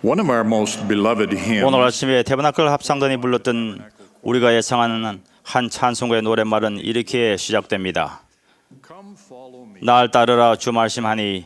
One of our most beloved hymns 오늘 아침에 태ber나클 합창단이 불렀던 우리가 예상하는 한 찬송가의 노랫말은 이렇게 시작됩니다. Come follow me, 날 따르라 주 말씀하니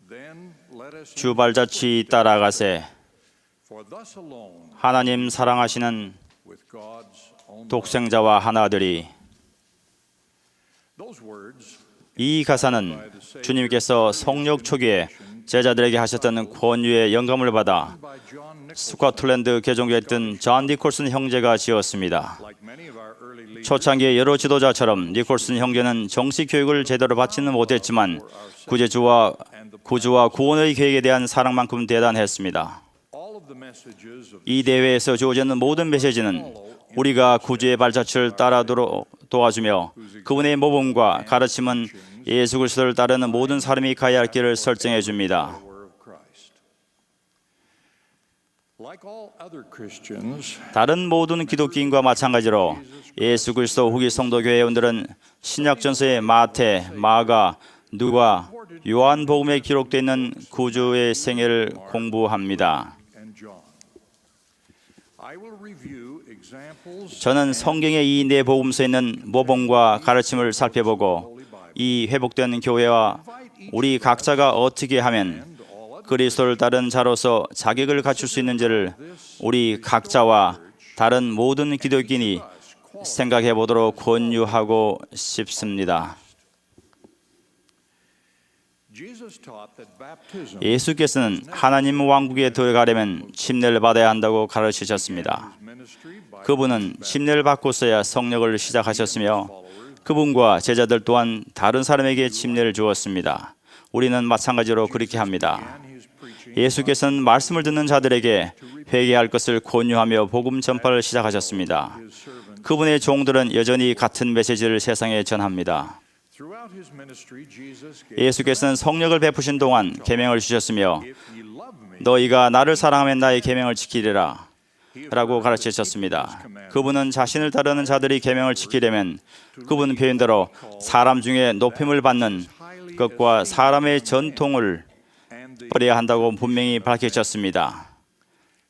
then let us 주 발자취 따라가세. for thus alone 하나님 사랑하시는 with God's own 독생자와 하나들이. those words 이 가사는 주님께서 성령 초기에 제자들에게 하셨던 권유의 영감을 받아 by John Nichols, 스코틀랜드 개종교에 있던 존 니콜슨 형제가 지었습니다. like many of our early leaders, 초창기의 여러 지도자처럼 니콜슨 형제는 정식 교육을 제대로 받지는 못했지만 구주와 구원의 계획에 대한 사랑만큼 대단했습니다. all of the messages of 이 대회에서 주어지는 모든 메시지는 우리가 구주의 발자취를 따라도록 도와주며 그분의 모범과 가르침은 예수 그리스도를 따르는 모든 사람이 가야 할 길을 설정해 줍니다. the word of Christ. Like all other Christians, 다른 모든 기독교인과 마찬가지로 예수 그리스도 후기 성도 교회원들은 신약전서의 마태, 마가, 누가, 요한복음에 기록되어 있는 구주의 생애를 공부합니다. and John. I will review examples 저는 성경의 이 네 복음서에 있는 모범과 가르침을 살펴보고 이 회복된 교회와 우리 각자가 어떻게 하면 그리스도를 따른 자로서 자격을 갖출 수 있는지를 우리 각자와 다른 모든 기독인이 생각해 보도록 권유하고 싶습니다. Jesus taught that baptism 예수께서는 하나님 왕국에 들어가려면 침례를 받아야 한다고 가르치셨습니다. ministry by 그분은 침례를 받고서야 성령을 시작하셨으며 그분과 제자들 또한 다른 사람에게 침례를 주었습니다. 우리는 마찬가지로 그렇게 합니다. his preaching 예수께서는 말씀을 듣는 자들에게 회개할 것을 권유하며 복음 전파를 시작하셨습니다. 그분의 종들은 여전히 같은 메시지를 세상에 전합니다. throughout his ministry Jesus gave 예수께서는 성령을 베푸신 동안 계명을 주셨으며 if ye love me 너희가 나를 사랑하면 나의 계명을 지키리라 라고 가르치셨습니다. 그분은 자신을 따르는 자들이 계명을 지키려면 그분 표현대로 사람 중에 높임을 받는 것과 사람의 전통을 and the, 버려야 한다고 분명히 밝히셨습니다.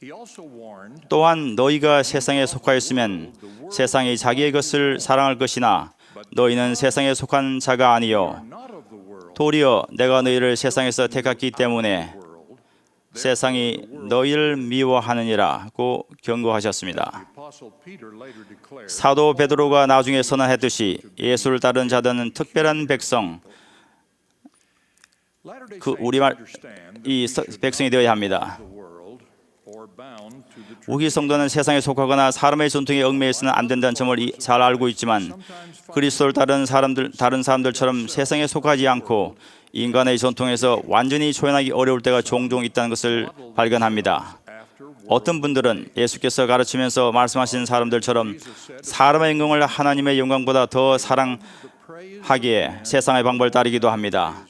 he also warned 또한 너희가 세상에 속하였으면 세상이 자기의 것을 사랑할 것이나 너희는 세상에 속한 자가 아니요 not of the world 도리어 내가 너희를 세상에서 택했기 때문에 세상이 너희를 미워하느니라고 경고하셨습니다. Apostle Peter later declared 사도 베드로가 나중에 선언했듯이 예수를 따르는 자들은 특별한 백성, Latter-day 그 Saints 우리말 understand 이 백성이 되어야 합니다. the world or bound to the 우리 성도는 세상에 속하거나 사람의 전통에 얽매여서는 안 된다는 점을 잘 알고 있지만 그리스도를 따르는 다른 사람들처럼 세상에 속하지 않고 인간의 전통에서 완전히 초연하기 어려울 때가 종종 있다는 것을 발견합니다. 어떤 분들은 예수께서 가르치면서 말씀하신 사람들처럼 사람의 영광을 하나님의 영광보다 더 사랑하기에 세상의 방법을 따르기도 합니다.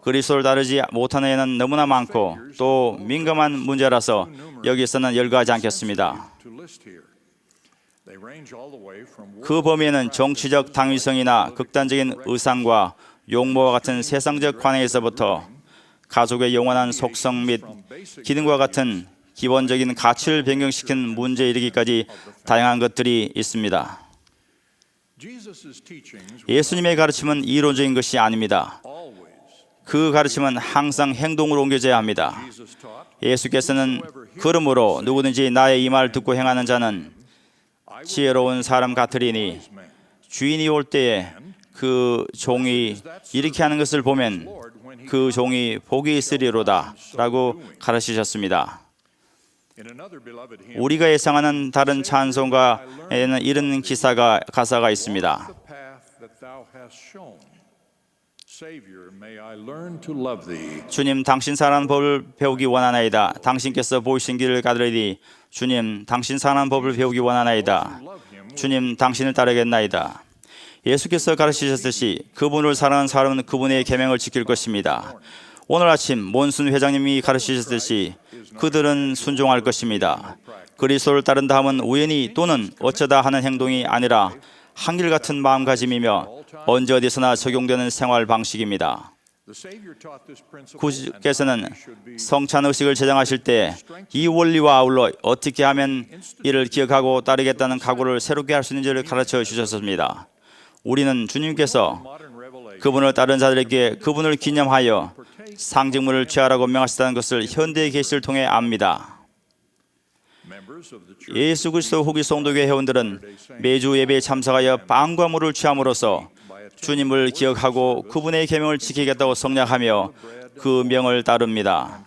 그리스도를 따르지 못하는 애는 너무나 많고 또 민감한 문제라서 여기서는 열거하지 않겠습니다. to list here. They range all the way from 그 범위에는 정치적 당위성이나 극단적인 의상과 용모와 같은 세상적 관행에서부터 가족의 영원한 속성 및 기능과 같은 기본적인 가치를 변경시킨 문제에 이르기까지 다양한 것들이 있습니다. Jesus' teachings 예수님의 가르침은 이론적인 것이 아닙니다. always. 그 가르침은 항상 행동으로 옮겨져야 합니다. Jesus taught, 예수께서는 그러므로 누구든지 나의 이 말을 듣고 행하는 자는 지혜로운 사람 같으리니 주인이 올 때에 그 종이 이렇게 하는 것을 보면 그 종이 복이 있으리로다 라고 가르치셨습니다. in another beloved hymn, 우리가 예상하는 다른 찬송가에는 이런 가사가 있습니다. the path that thou hast shown. Savior, may I learn to love thee. 주님, 당신 사랑하는 법을 배우기 원하나이다. 당신께서 보이신 길을 가더리니 주님, 당신 사랑하는 법을 배우기 원하나이다. 주님, 당신을 따르겠나이다. 예수께서 가르치셨듯이 그분을 사랑하는 사람은 그분의 계명을 지킬 것입니다. 오늘 아침 몬순 회장님이 가르치셨듯이 그들은 순종할 것입니다. 그리스도를 따른다 함은 우연히 또는 어쩌다 하는 행동이 아니라 한결같은 마음가짐이며 언제 어디서나 적용되는 생활 방식입니다. 구주께서는 성찬 의식을 제정하실 때 이 원리와 아울러 어떻게 하면 이를 기억하고 따르겠다는 각오를 새롭게 할 수 있는지를 가르쳐 주셨습니다. 우리는 주님께서 그분을 따르는 자들에게 그분을 기념하여 상징물을 취하라고 명하셨다는 것을 현대의 계시를 통해 압니다. 예수 그리스도 후기 성도교회 회원들은 매주 예배에 참석하여 빵과 물을 취함으로써 주님을 기억하고 그분의 계명을 지키겠다고 성약하며 그 명을 따릅니다.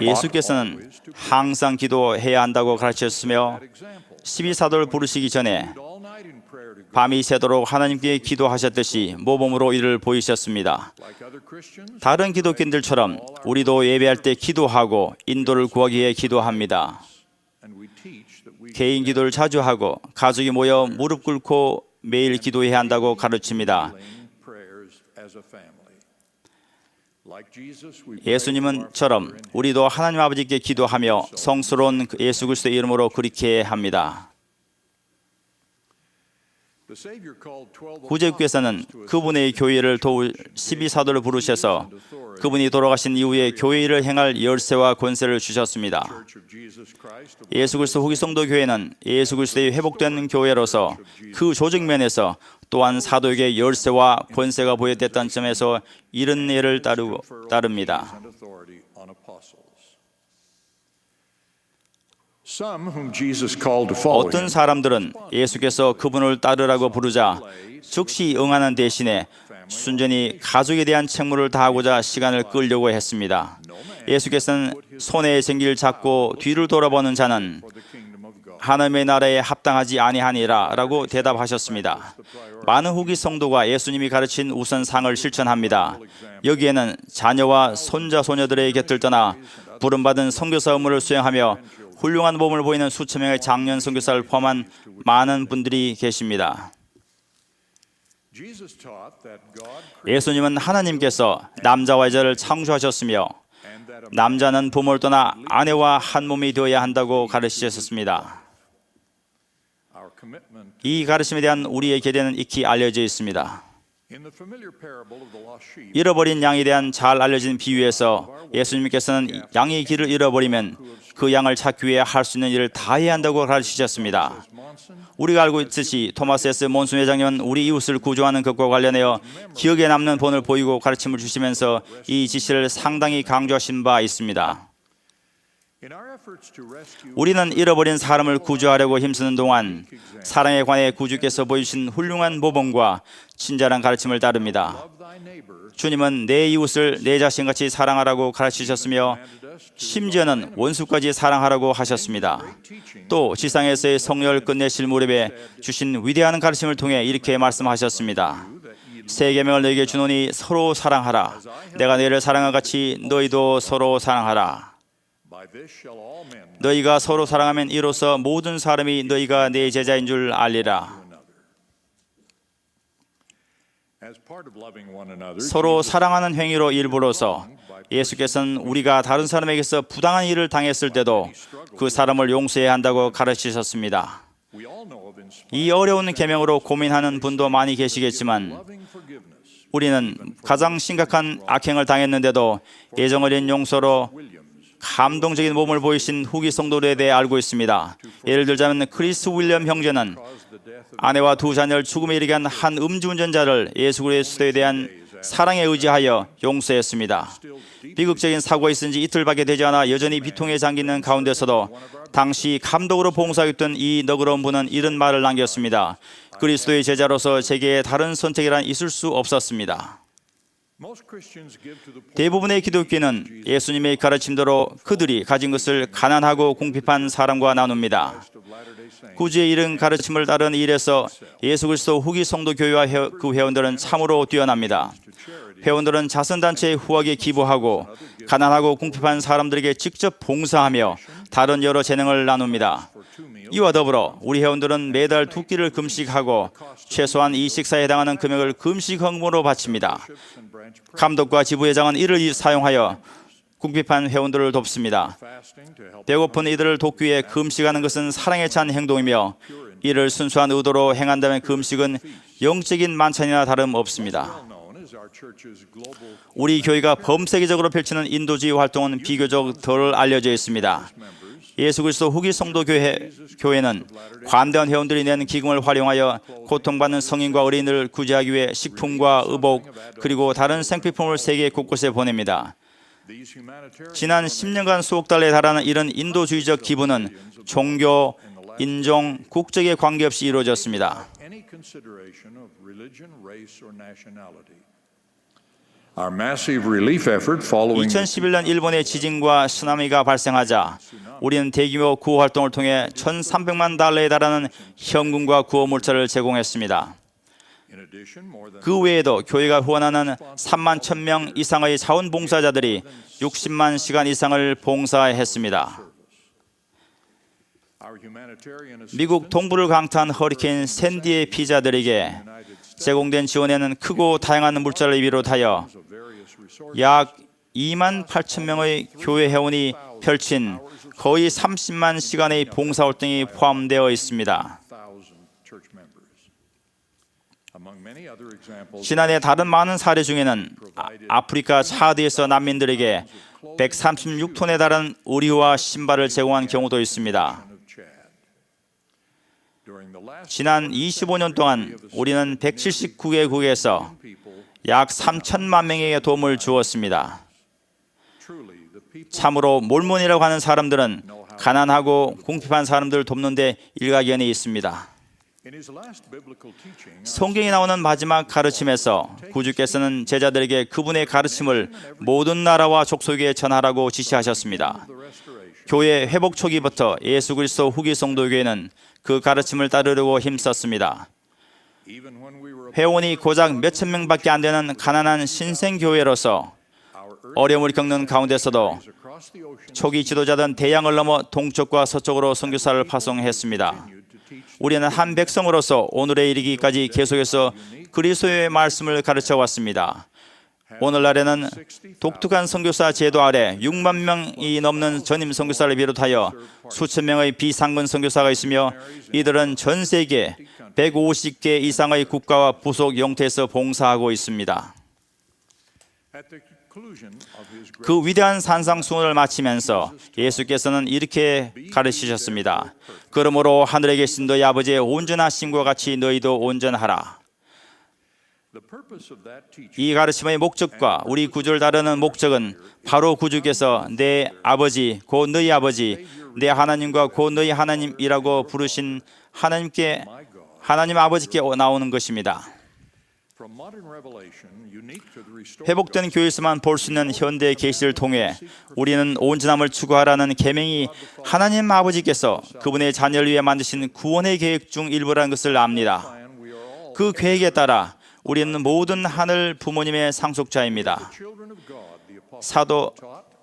예수께서는 항상 기도해야 한다고 가르치셨으며 12사도를 부르시기 전에 밤이 새도록 하나님께 기도하셨듯이 모범으로 이를 보이셨습니다. 다른 기독교인들처럼 우리도 예배할 때 기도하고 인도를 구하기 위해 기도합니다. 개인 기도를 자주 하고 가족이 모여 무릎 꿇고 매일 기도해야 한다고 가르칩니다. 예수님은처럼 우리도 하나님 아버지께 기도하며 성스러운 예수 그리스도의 이름으로 그렇게 합니다. 구주께서는 그분의 교회를 도울 12사도를 부르셔서 그분이 돌아가신 이후에 교회 일을 행할 열쇠와 권세를 주셨습니다. 예수 그리스도 후기 성도 교회는 예수 그리스도의 회복된 교회로서 그 조직면에서 또한 사도에게 열쇠와 권세가 보여졌다는 점에서 이런 예를 따릅니다. 어떤 사람들은 예수께서 그분을 따르라고 부르자 즉시 응하는 대신에 순전히 가족에 대한 책무를 다하고자 시간을 끌려고 했습니다. 예수께서는 손에 생기를 잡고 뒤를 돌아보는 자는 하나님의 나라에 합당하지 아니하니라 라고 대답하셨습니다. 많은 후기 성도가 예수님이 가르친 우선상을 실천합니다. 여기에는 자녀와 손자 소녀들의 곁을 떠나 부름받은 선교사 업무를 수행하며 훌륭한 몸을 보이는 수천 명의 장년 선교사를 포함한 많은 분들이 계십니다. 예수님은 하나님께서 남자와 여자를 창조하셨으며 남자는 부모를 떠나 아내와 한 몸이 되어야 한다고 가르치셨습니다. 이 가르침에 대한 우리의 계대는 익히 알려져 있습니다. 잃어버린 양에 대한 잘 알려진 비유에서 예수님께서는 양의 길을 잃어버리면 그 양을 찾기 위해 할 수 있는 일을 다 해야 한다고 가르치셨습니다. 우리가 알고 있듯이 토마스 S. 몬슨 회장님은 우리 이웃을 구조하는 것과 관련하여 기억에 남는 본을 보이고 가르침을 주시면서 이 지시를 상당히 강조하신 바 있습니다. 우리는 잃어버린 사람을 구조하려고 힘쓰는 동안 사랑에 관해 구주께서 보여주신 훌륭한 모범과 친절한 가르침을 따릅니다. 주님은 내 이웃을 내 자신같이 사랑하라고 가르치셨으며 심지어는 원수까지 사랑하라고 하셨습니다. 또 지상에서의 성령을 끝내실 무렵에 주신 위대한 가르침을 통해 이렇게 말씀하셨습니다. 새 계명을 너희에게 주노니 서로 사랑하라. 내가 너희를 사랑한 같이 너희도 서로 사랑하라. 너희가 서로 사랑하면 이로써 모든 사람이 너희가 내 제자인 줄 알리라. 서로 사랑하는 행위로 일부러서 예수께서는 우리가 다른 사람에게서 부당한 일을 당했을 때도 그 사람을 용서해야 한다고 가르치셨습니다. 이 어려운 계명으로 고민하는 분도 많이 계시겠지만 우리는 가장 심각한 악행을 당했는데도 애정 어린 용서로 감동적인 몸을 보이신 후기 성도들에 대해 알고 있습니다. 예를 들자면 크리스 윌리엄 형제는 아내와 두 자녀를 죽음에 이르게 한 음주운전자를 예수 그리스도에 대한 사랑에 의지하여 용서했습니다. 비극적인 사고가 있은 지 이틀밖에 되지 않아 여전히 비통에 잠기는 가운데서도 당시 감독으로 봉사했던 이 너그러운 분은 이런 말을 남겼습니다. 그리스도의 제자로서 제게 다른 선택이란 있을 수 없었습니다. 대부분의 기독교는 예수님의 가르침대로 그들이 가진 것을 가난하고 궁핍한 사람과 나눕니다. 구주의 이른 가르침을 따른 일에서 예수 그리스도 후기 성도 교회와 그 회원들은 참으로 뛰어납니다. 회원들은 자선단체에 후하게 기부하고 가난하고 궁핍한 사람들에게 직접 봉사하며 다른 여러 재능을 나눕니다. 이와 더불어 우리 회원들은 매달 2끼를 금식하고 최소한 이 식사에 해당하는 금액을 금식 헌금으로 바칩니다. 감독과 지부회장은 이를 사용하여 궁핍한 회원들을 돕습니다. fasting to help 배고픈 이들을 돕기 위해 금식하는 것은 사랑에 찬 행동이며 이를 순수한 의도로 행한다면 금식은 영적인 만찬이나 다름없습니다. well known as our church's global 우리 교회가 범세계적으로 펼치는 인도주의 활동은 비교적 덜 알려져 있습니다. 예수 그리스도 후기 성도 교회는 관대한 회원들이 낸 기금을 활용하여 고통받는 성인과 어린이를 구제하기 위해 식품과 의복 그리고 다른 생필품을 세계 곳곳에 보냅니다. these humanitarian 지난 10년간 수억 달러에 달하는 이런 인도주의적 기부는 종교, 인종, 국적에 관계없이 이루어졌습니다. any consideration of religion, race, or nationality. Our massive relief effort following 2011년 일본의 지진과 쓰나미가 발생하자 우리는 대규모 구호 활동을 통해 1,300만 달러에 달하는 현금과 구호 물자를 제공했습니다. in addition more than 그 외에도 교회가 후원하는 3만 1,000명 이상의 자원봉사자들이 60만 시간 이상을 봉사했습니다. our humanitarian 미국 동부를 강타한 허리케인 샌디의 피자들에게 제공된 지원에는 크고 다양한 물자를 비롯하여 of various resources 약 2만 8천 명의 교회 회원이 펼친 거의 30만 시간의 봉사활동이 포함되어 있습니다. 1,000 church members. Among many other examples, 지난해 다른 많은 사례 중에는 아프리카 차드에서 난민들에게 136톤에 달하는 의류와 신발을 제공한 경우도 있습니다. of Chad. During the last 지난 25년 동안 우리는 179개국에서 people, 약 3천만 명에게 도움을 주었습니다. truly the people 참으로 몰몬이라고 하는 사람들은 가난하고 궁핍한 사람들을 돕는 데 일가견이 있습니다. in his last biblical teaching, 성경에 나오는 마지막 가르침에서 구주께서는 제자들에게 그분의 가르침을 모든 나라와 족속에 전하라고 지시하셨습니다. the restoration, 교회 회복 초기부터 예수 그리스도 후기 성도교회는 그 가르침을 따르려고 힘썼습니다. even when we were 회원이 고작 몇천 명밖에 안 되는 가난한 신생교회로서 our 어려움을 겪는 가운데서도 across the ocean 초기 지도자들은 대양을 넘어 동쪽과 서쪽으로 선교사를 파송했습니다. to teach 우리는 한 백성으로서 오늘에 이르기까지 계속해서 그리스도의 말씀을 가르쳐 왔습니다. 오늘날에는 독특한 선교사 제도 아래 6만 명이 넘는 전임 선교사를 비롯하여 수천 명의 비상근 선교사가 있으며 이들은 전 세계 150개 이상의 국가와 부속 영토에서 봉사하고 있습니다. at the conclusion of his great 그 위대한 산상수훈을 마치면서 예수께서는 이렇게 가르치셨습니다. 그러므로 하늘에 계신 너희 아버지의 온전하심과 같이 너희도 온전하라. the purpose of that teaching 이 가르침의 목적과 우리 구주를 다루는 목적은 바로 구주께서 내 아버지 곧 너희 아버지 내 하나님과 곧 너희 하나님이라고 부르신 하나님께 하나님 아버지께 나오는 것입니다. from modern revelation unique to the restored 회복된 교회에서만 볼 수 있는 현대 계시를 통해 우리는 온전함을 추구하라는 계명이 하나님 아버지께서 그분의 자녀를 위해 만드신 구원의 계획 중 일부라는 것을 압니다. plan we are all 그 계획에 따라 우리는 모든 하늘 부모님의 상속자입니다. children of God, the apostle 사도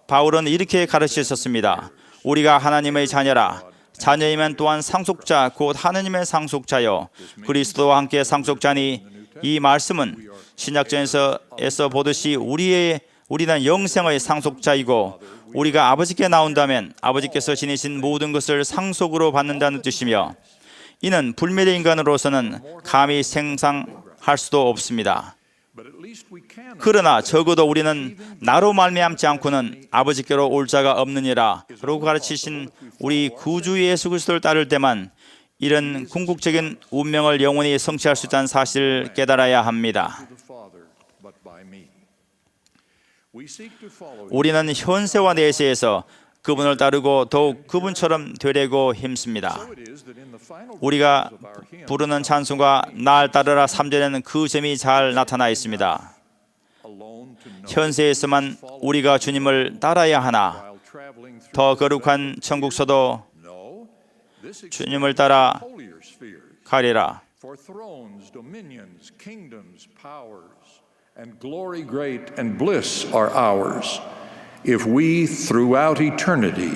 바울은 이렇게 가르치셨습니다. 우리가 하나님의 자녀라. 자녀이면 또한 상속자 곧 하나님의 상속자요 그리스도와 함께 상속자니 이 말씀은 신약전에서 보듯이 우리는 영생의 상속자이고 우리가 아버지께 나온다면 아버지께서 지니신 모든 것을 상속으로 받는다는 뜻이며 이는 불멸의 인간으로서는 감히 생상할 수도 없습니다. but at least we can 그러나 적어도 우리는 나로 말미암지 않고는 아버지께로 올 자가 없느니라 라고 가르치신 우리 구주 예수 그리스도를 따를 때만 이런 궁극적인 운명을 영원히 성취할 수 있다는 사실을 깨달아야 합니다. the Father but by me. We seek to follow 우리는 현세와 내세에서 그분을 따르고 더욱 그분처럼 되려고 힘씁니다. it is that in the final 우리가 of our hymn 부르는 찬송과 날 따르라 3절에는 그 점이 잘 나타나 있습니다. alone to know 현세에서만 우리가 주님을 따라야 하나 while traveling through 더 거룩한 천국서도 no this 주님을 따라 holier spheres 가리라. for thrones, dominions, kingdoms, powers, and glory great and bliss are ours if we throughout eternity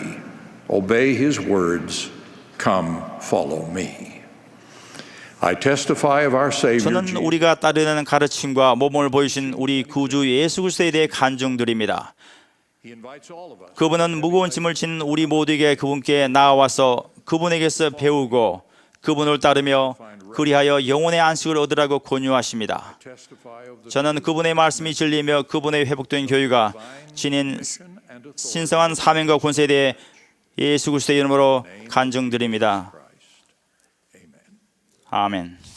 obey his words, come follow me. I testify of our Savior 저는 Jesus. 우리가 따르는 가르침과 모범을 보이신 우리 구주 예수 그리스도에 대해 간증드립니다. He invites all of us. 그분은 무거운 짐을 진 우리 모두에게 그분께 나아와서 그분에게서 배우고 그분을 따르며 그리하여 영혼의 안식을 얻으라고 권유하십니다. Testify of the 저는 그분의 말씀이 진리며 그분의 회복된 교회가 지닌 mission and authority 신성한 사명과 권세에 대해 예수 그리스도의 이름으로 간증드립니다. of Christ. Amen. 아멘.